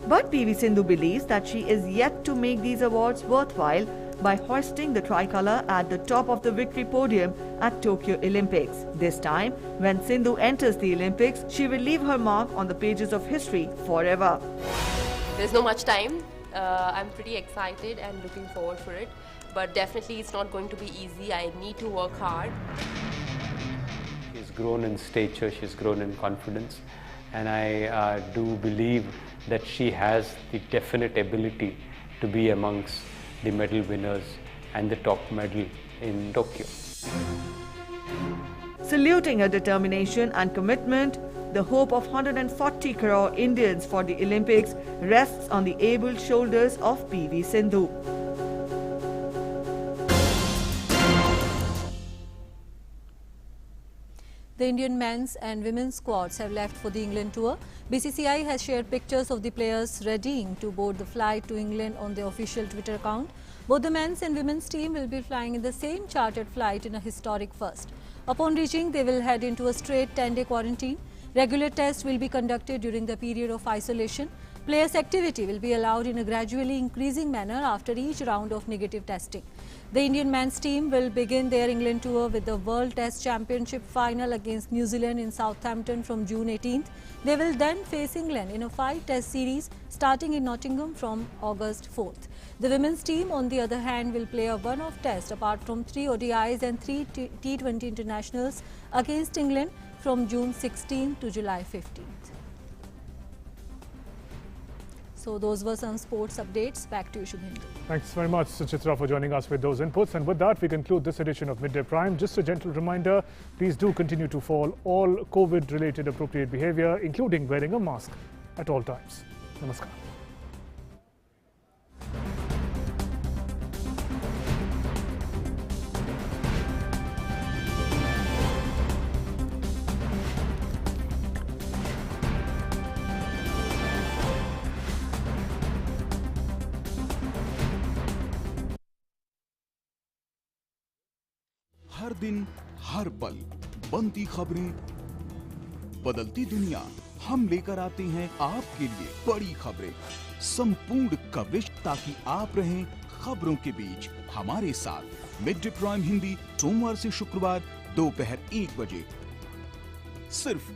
But PV Sindhu believes that she is yet to make these awards worthwhile by hoisting the tricolour at the top of the victory podium at Tokyo Olympics. This time, when Sindhu enters the Olympics, she will leave her mark on the pages of history forever. There's no much time. I'm pretty excited and looking forward for it. But definitely it's not going to be easy. I need to work hard. She's grown in stature, she's grown in confidence. And I do believe that she has the definite ability to be amongst the medal winners and the top medal in Tokyo. Saluting her determination and commitment, the hope of 140 crore Indians for the Olympics rests on the able shoulders of PV Sindhu. The Indian men's and women's squads have left for the England tour. BCCI has shared pictures of the players readying to board the flight to England on their official Twitter account. Both the men's and women's team will be flying in the same chartered flight in a historic first. Upon reaching, they will head into a straight 10-day quarantine. Regular tests will be conducted during the period of isolation. Players' activity will be allowed in a gradually increasing manner after each round of negative testing. The Indian men's team will begin their England tour with the World Test Championship final against New Zealand in Southampton from June 18th. They will then face England in a 5-test series starting in Nottingham from August 4th. The women's team, on the other hand, will play a one-off test apart from 3 ODIs and 3 T20 internationals against England from June 16th to July 15th. So those were some sports updates. Back to you, Shubhendu. Thanks very much, Suchitra, for joining us with those inputs. And with that, we conclude this edition of Midday Prime. Just a gentle reminder, please do continue to follow all COVID-related appropriate behavior, including wearing a mask at all times. Namaskar. हर दिन हर पल बनती खबरें, बदलती दुनिया, हम लेकर आते हैं आपके लिए बड़ी खबरें, संपूर्ण कवरेज, ताकि आप रहें खबरों के बीच हमारे साथ। मिड डे प्राइम हिंदी सोमवार से शुक्रवार दोपहर 1 बजे सिर्फ